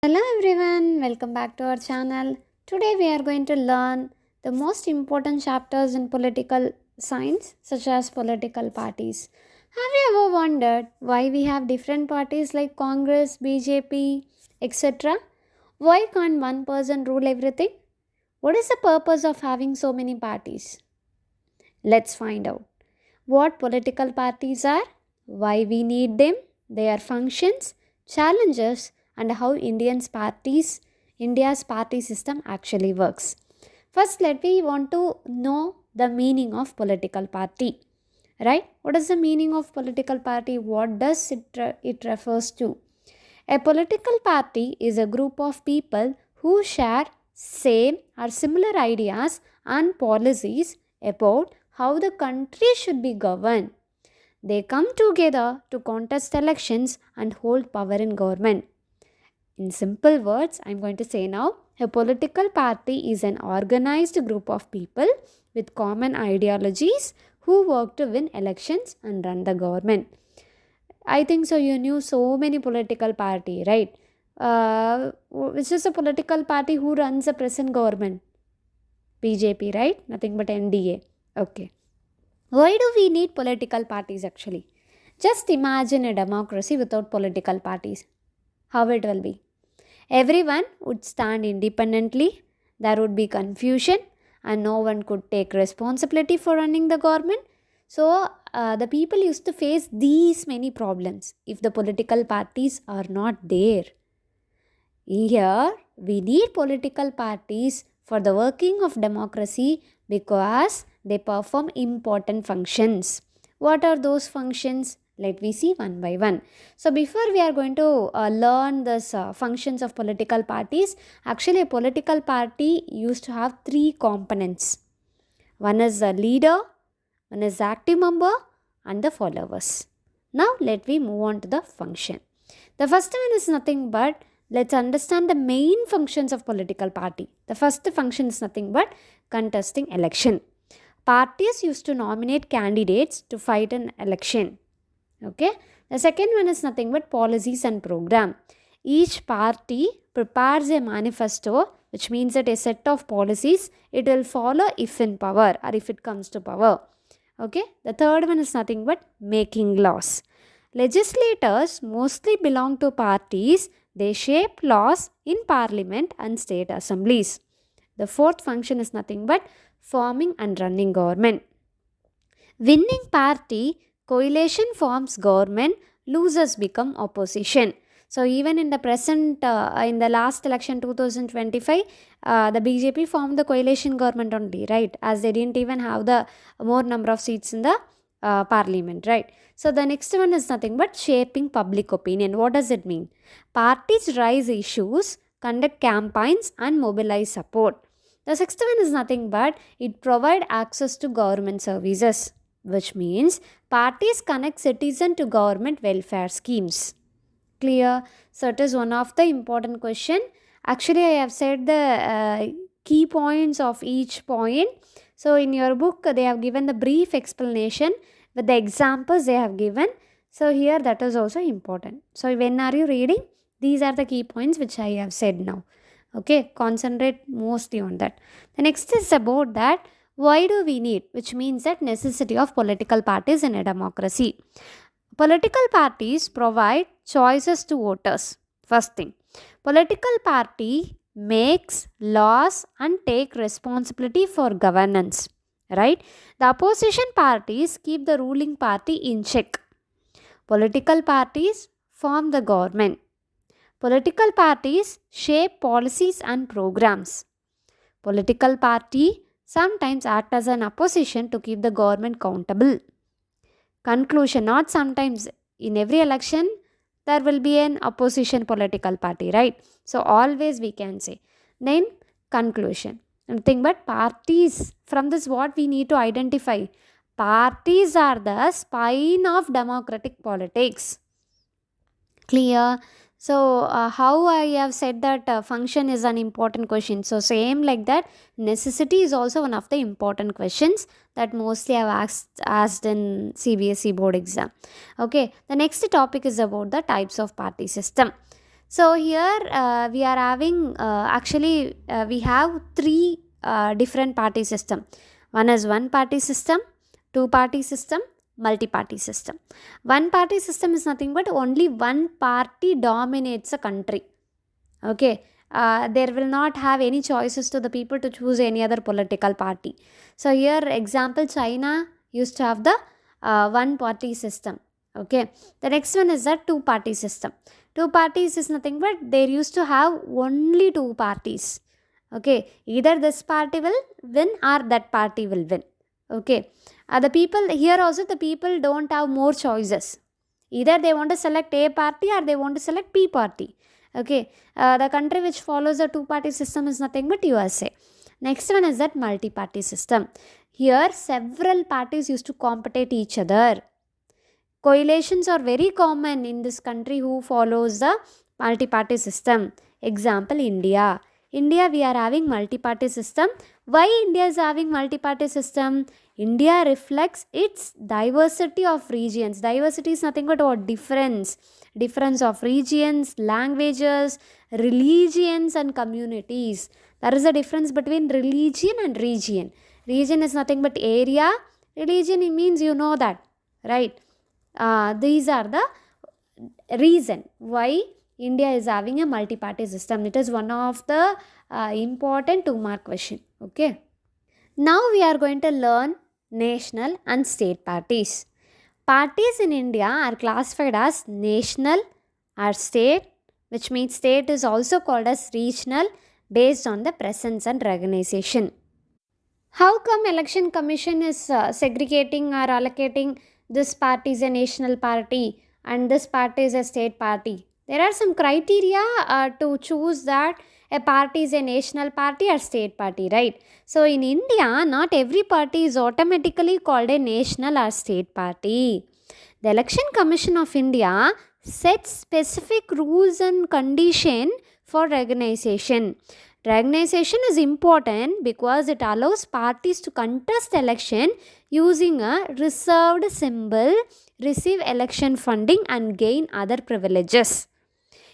Hello everyone, welcome back to our channel. Today we are going to learn the most important chapters in political science, such as political parties. Have you ever wondered why we have different parties like Congress, BJP, etc.? Why can't one person rule everything? What is the purpose of having so many parties? Let's find out what political parties are, why we need them, their functions, challenges, and how India's party system actually works. First, let me want to know the meaning of political party. Right? What is the meaning of political party? What does it refers to? A political party is a group of people who share same or similar ideas and policies about how the country should be governed. They come together to contest elections and hold power in government. In simple words, I'm going to say now a political party is an organized group of people with common ideologies who work to win elections and run the government. I think so. You knew so many political party, right? Which is a political party who runs the present government? BJP, right? Nothing but NDA. Okay. Why do we need political parties actually? Just imagine a democracy without political parties. How it will be? Everyone would stand independently, there would be confusion, and no one could take responsibility for running the government. So, the people used to face these many problems if the political parties are not there. Here, we need political parties for the working of democracy because they perform important functions. What are those functions? Let me see one by one. So, before we are going to learn this functions of political parties, actually, a political party used to have three components. One is the leader, one is the active member, and the followers. Now, let me move on to the function. The first one is nothing but let's understand the main functions of political party. The first function is nothing but contesting election. Parties used to nominate candidates to fight an election. Okay. The second one is nothing but policies and program. Each party prepares a manifesto, which means that a set of policies it will follow if in power or if it comes to power. Okay. The third one is nothing but making laws. Legislators mostly belong to parties. They shape laws in parliament and state assemblies. The fourth function is nothing but forming and running government. Winning party coalition forms government, losers become opposition. So even in the present, in the last election 2025, the BJP formed the coalition government only, right? As they didn't even have the more number of seats in the parliament, right? So the next one is nothing but shaping public opinion. What does it mean? Parties raise issues, conduct campaigns, and mobilize support. The sixth one is nothing but it provide access to government services, which means parties connect citizen to government welfare schemes. Clear? So it is one of the important question. Actually, I have said the key points of each point. So in your book, they have given the brief explanation with the examples they have given. So here that is also important. So when are you reading? These are the key points which I have said now. Okay, concentrate mostly on that. The next is about that why do we need, which means that necessity of political parties in a democracy. Political parties provide choices to voters. First thing, political party makes laws and take responsibility for governance. Right? The opposition parties keep the ruling party in check. Political parties form the government. Political parties shape policies and programs. Political party sometimes act as an opposition to keep the government accountable. Conclusion, not sometimes, in every election there will be an opposition political party, right? So always we can say. Then conclusion, nothing but parties. From this what we need to identify, parties are the spine of democratic politics. Clear? So how I have said that function is an important question, so same like that necessity is also one of the important questions that mostly I've asked in CBSE board exam. Okay, the next topic is about the types of party system. So here we are having we have three different party system. One is one party system, two party system, multi party system. One party system is nothing but only one party dominates a country. Okay, there will not have any choices to the people to choose any other political party. So here example, China used to have the one party system. Okay, the next one is the two party system. Two parties is nothing but they used to have only two parties. Okay, either this party will win or that party will win. Okay, the people here also, the people don't have more choices. Either they want to select A party or they want to select B party. Okay, the country which follows the two party system is nothing but USA. Next one is that multi party system. Here several parties used to compete each other. Coalitions are very common in this country who follows the multi party system. Example, India. India, we are having multi party system. Why India is having multi party system? India reflects its diversity of regions. Diversity is nothing but what? Difference. Difference of regions, languages, religions and communities. There is a difference between religion and region. Region is nothing but area. Religion means you know that, right? These are the reason why India is having a multi-party system. It is one of the important 2-mark question. Okay. Now we are going to learn national and state parties. Parties in India are classified as national or state, which means state is also called as regional based on the presence and recognition. How come election commission is segregating or allocating this party is a national party and this party is a state party? There are some criteria to choose that a party is a national party or state party, right? So in India, not every party is automatically called a national or state party. The Election Commission of India sets specific rules and conditions for recognition. Recognition is important because it allows parties to contest election using a reserved symbol, receive election funding and gain other privileges.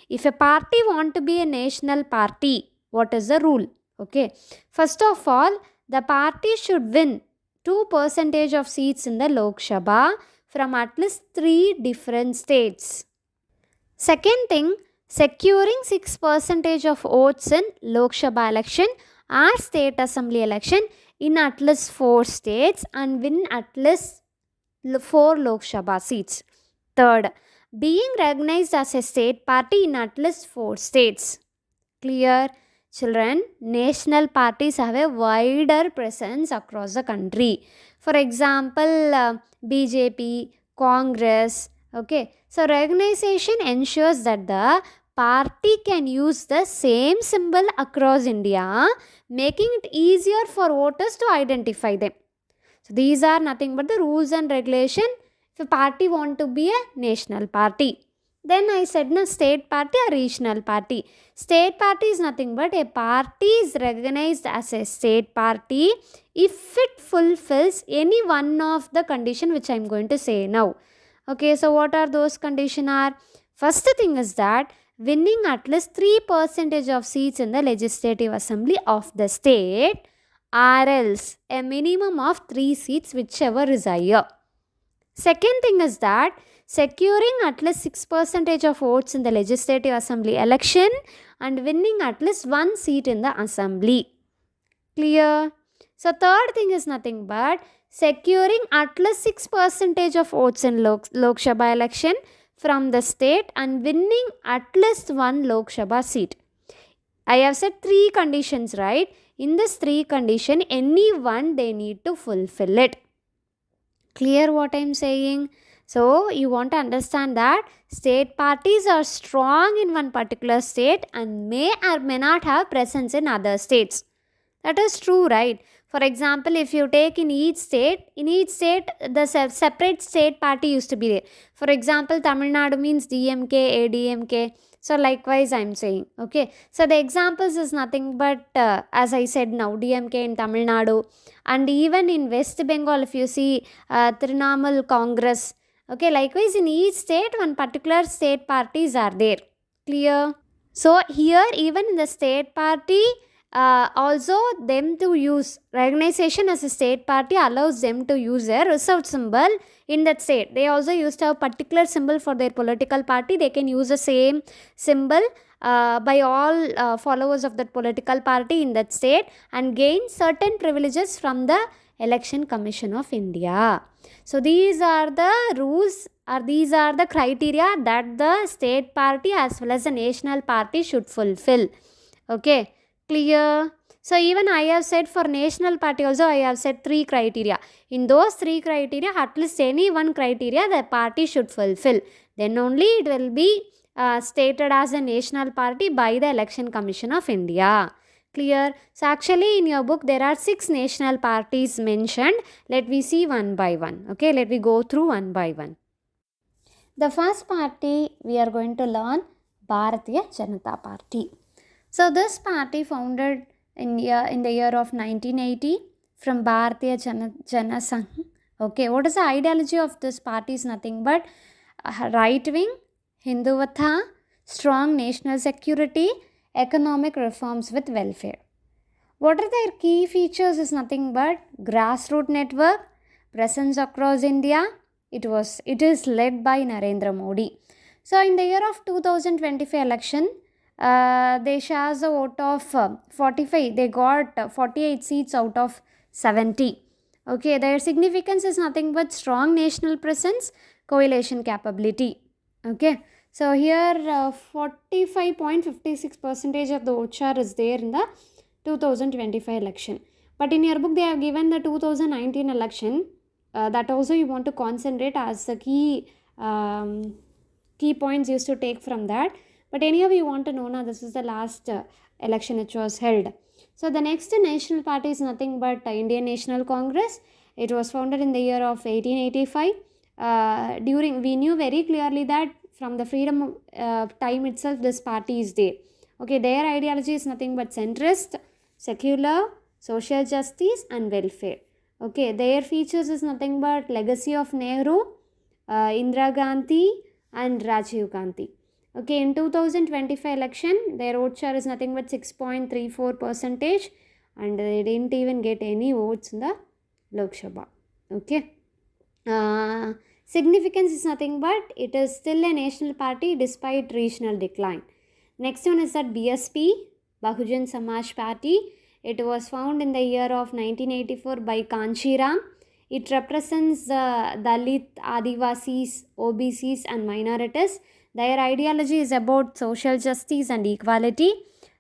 If a party want to be a national party, what is the rule? Okay, first of all, the party should win 2% of seats in the Lok Sabha from at least 3 different states. Second thing, securing 6% of votes in Lok Sabha election or state assembly election in at least 4 states and win at least 4 Lok Sabha seats. Third, being recognized as a state party in at least 4 states. Clear? Children, national parties have a wider presence across the country. For example, BJP, Congress. Okay, so recognition ensures that the party can use the same symbol across India, making it easier for voters to identify them. So these are nothing but the rules and regulation if a party want to be a national party. Then I said na state party or regional party. State party is nothing but a party is recognized as a state party if it fulfills any one of the condition which I am going to say now. Okay, so what are those conditions are? First thing is that winning at least 3% of seats in the legislative assembly of the state or else a minimum of 3 seats whichever is higher. Second thing is that securing at least 6% of votes in the legislative assembly election and winning at least 1 seat in the assembly. Clear? So third thing is nothing but securing at least 6% of votes in Lok Sabha election from the state and winning at least 1 Lok Sabha seat. I have said 3 conditions, right? In this 3 condition, any one they need to fulfill it. Clear what I am saying? So you want to understand that state parties are strong in one particular state and may or may not have presence in other states. That is true, right? For example, if you take in each state the separate state party used to be there. For example, Tamil Nadu means DMK, ADMK. So likewise I am saying. Okay. So the examples is nothing but as I said now, DMK in Tamil Nadu. And even in West Bengal, if you see Trinamool Congress. Okay. Likewise in each state, one particular state parties are there. Clear? So here even in the state party, also them to use recognition as a state party allows them to use a reserved symbol in that state. They also used to have particular symbol for their political party. They can use the same symbol by all followers of that political party in that state and gain certain privileges from the Election Commission of India. So these are the rules, or these are the criteria that the state party as well as the national party should fulfill. Okay, clear? So even I have said for national party also I have said 3 criteria. In those 3 criteria, at least any one criteria the party should fulfill. Then only it will be stated as a national party by the Election Commission of India. Clear? So actually in your book there are 6 national parties mentioned. Let me see one by one. Okay, let me go through one by one. The first party we are going to learn, Bharatiya Janata Party. So this party founded in the year of 1980 from Bharatiya Jana Sangh. Okay, what is the ideology of this party is nothing but right wing, Hinduvatha, strong national security, economic reforms with welfare. What are their key features is nothing but grassroots network, presence across India. It is led by Narendra Modi. So in the year of 2025 election, they shares a vote of 45. They got 48 seats out of 70. Okay, their significance is nothing but strong national presence, coalition capability. Okay, so here 45.56% of the vote share is there in the 2025 election. But in your book they have given the 2019 election. That also you want to concentrate as the key points used to take from that. But anyhow you want to know now, this is the last election which was held. So the next national party is nothing but Indian National Congress. It was founded in the year of 1885. We knew very clearly that from the freedom time itself this party is there. Okay, their ideology is nothing but centrist, secular, social justice and welfare. Okay, their features is nothing but legacy of Nehru, Indira Gandhi and Rajiv Gandhi. Okay, in 2025 election, their vote share is nothing but 6.34% and they didn't even get any votes in the Lok Sabha. Okay. Significance is nothing but it is still a national party despite regional decline. Next one is that BSP, Bahujan Samaj Party. It was founded in the year of 1984 by Kanchiram. It represents the Dalit, Adivasis, OBCs and minorities. Their ideology is about social justice and equality.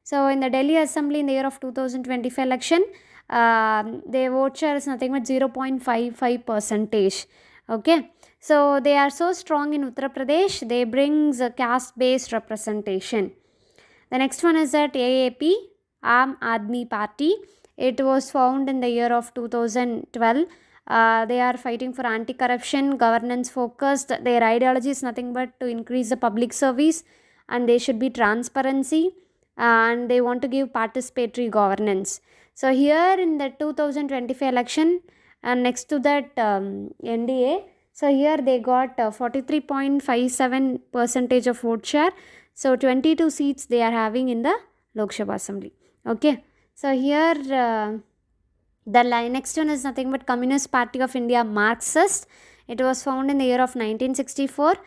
So in the Delhi Assembly in the year of 2025 election, their vote share is nothing but 0.55%. Okay, so they are so strong in Uttar Pradesh, they brings a caste-based representation. The next one is that AAP, Aam Aadmi Party. It was founded in the year of 2012. They are fighting for anti-corruption, governance focused. Their ideology is nothing but to increase the public service and they should be transparency and they want to give participatory governance. So here in the 2025 election and next to that NDA, so here they got 43.57% of vote share. So 22 seats they are having in the Lok Sabha Assembly. Okay, so here the next one is nothing but Communist Party of India, Marxist. It was founded in the year of 1964.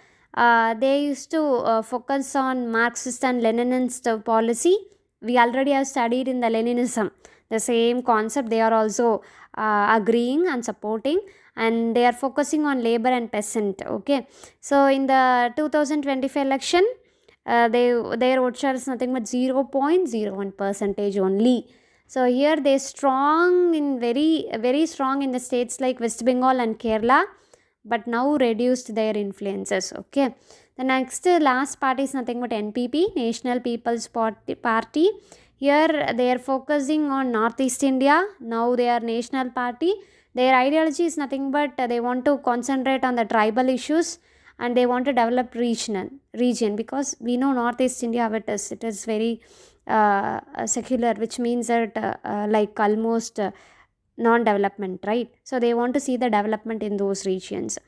They used to focus on Marxist and Leninist policy. We already have studied in the Leninism. The same concept they are also agreeing and supporting, and they are focusing on labor and peasant. Okay, so in the 2025 election, their vote share is nothing but 0.01% only. So here they strong in very strong in the states like West Bengal and Kerala, but now reduced their influences. Okay, the next last party is nothing but NPP, National People's Party. Here they are focusing on Northeast India. Now they are national party. Their ideology is nothing but they want to concentrate on the tribal issues and they want to develop region, because we know Northeast India how it is very secular, which means that like almost non-development, right? So they want to see the development in those regions.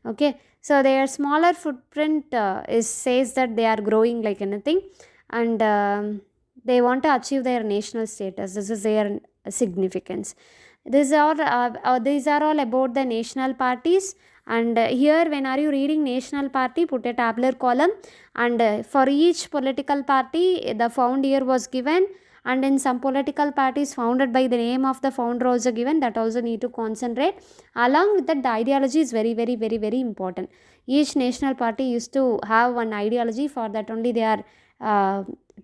Okay, so their smaller footprint says that they are growing like anything, and they want to achieve their national status. This is their significance. These are all about the national parties. And here, when are you reading national party, put a tabular column, and for each political party the found year was given, and in some political parties founded by the name of the founder also given, that also need to concentrate. Along with that, the ideology is very very very very important. Each national party used to have one ideology. For that only they are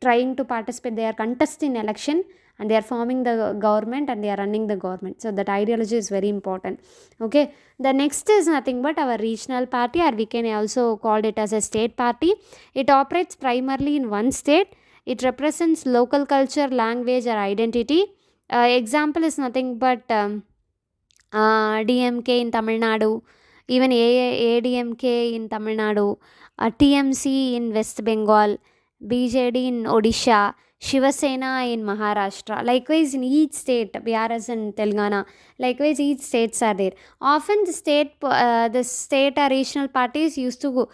trying to participate, they are contesting election, and they are forming the government, and they are running the government. So that ideology is very important. Okay, the next is nothing but our regional party, or we can also call it as a state party. It operates primarily in one state. It represents local culture, language, or identity. Example is nothing but DMK in Tamil Nadu, even ADMK in Tamil Nadu, TMC in West Bengal, BJD in Odisha, Shiva Sena in Maharashtra. Likewise, in each state, Bihar and Telangana, likewise, each states are there. Often, the state or regional parties used to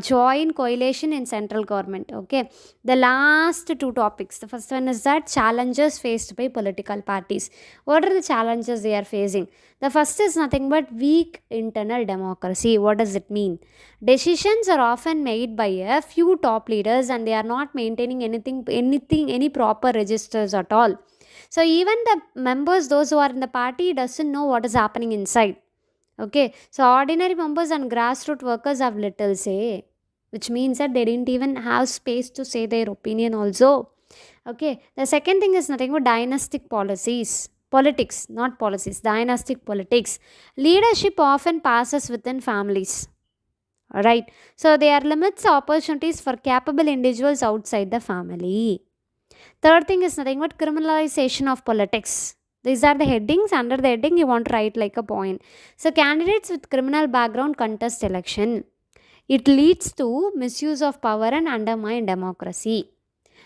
join coalition in central government. Okay, the last two topics. The first one is that challenges faced by political parties. What are the challenges they are facing? The first is nothing but weak internal democracy. What does it mean? Decisions are often made by a few top leaders, and they are not maintaining any proper registers at all. So even the members, those who are in the party, doesn't know what is happening inside. Okay, so ordinary members and grassroots workers have little say, which means that they didn't even have space to say their opinion also. Okay, the second thing is nothing but dynastic policies. Politics, not policies, dynastic politics. Leadership often passes within families. Right. So there limits opportunities for capable individuals outside the family. Third thing is nothing but criminalization of politics. These are the headings. Under the heading, you want to write like a point. So candidates with criminal background contest election. It leads to misuse of power and undermine democracy.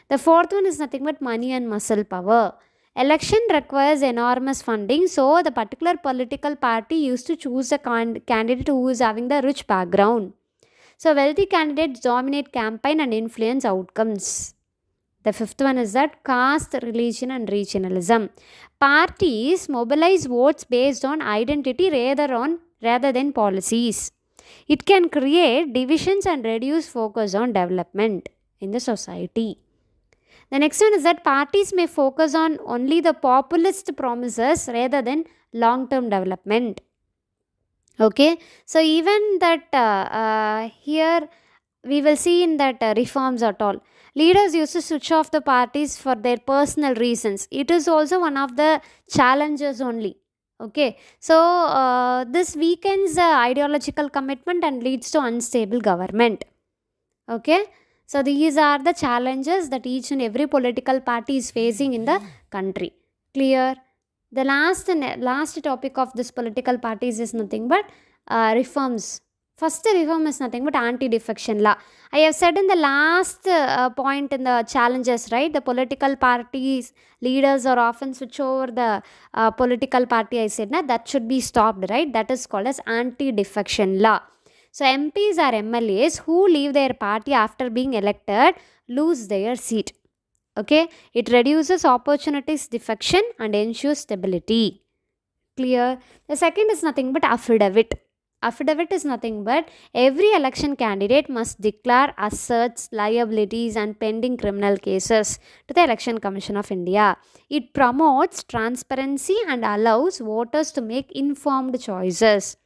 The fourth one is nothing but money and muscle power. Election requires enormous funding, so the particular political party used to choose a candidate who is having the rich background. So wealthy candidates dominate campaign and influence outcomes. The fifth one is that caste, religion, and regionalism. Parties mobilize votes based on identity rather than policies. It can create divisions and reduce focus on development in the society. The next one is that parties may focus on only the populist promises rather than long term development. Okay, so even that here we will see in that reforms at all. Leaders used to switch off the parties for their personal reasons. It is also one of the challenges only. Okay, so this weakens ideological commitment and leads to unstable government. Okay, so these are the challenges that each and every political party is facing in the country. Clear? The last topic of this political parties is nothing but reforms. First reform is nothing but anti-defection law. I have said in the last point in the challenges, right? The political parties leaders are often switch over the political party. I said that should be stopped, right? That is called as anti-defection law. So MPs or MLAs who leave their party after being elected lose their seat. Okay, it reduces opportunities defection and ensures stability. Clear? The second is nothing but affidavit. Affidavit is nothing but every election candidate must declare assets, liabilities, and pending criminal cases to the Election Commission of India. It promotes transparency and allows voters to make informed choices.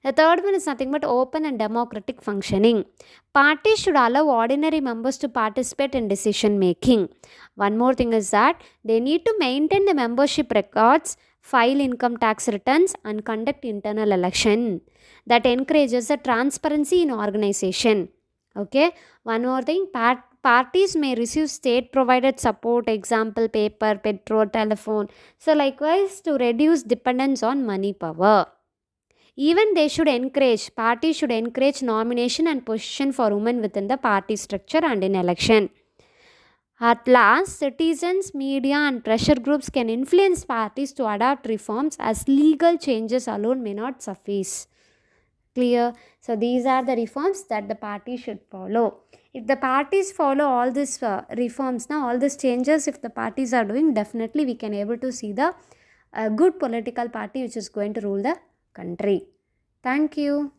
The third one is nothing but open and democratic functioning. Parties should allow ordinary members to participate in decision making. One more thing is that they need to maintain the membership records, file income tax returns, and conduct internal election. That encourages the transparency in organization. Okay. One more thing, parties may receive state provided support, example paper, petrol, telephone. So likewise to reduce dependence on money power. Even parties should encourage nomination and position for women within the party structure and in election. At last, citizens, media, and pressure groups can influence parties to adopt reforms as legal changes alone may not suffice. Clear? So these are the reforms that the party should follow. If the parties follow all these reforms, now all these changes, if the parties are doing, definitely we can able to see the good political party which is going to rule the country. Thank you.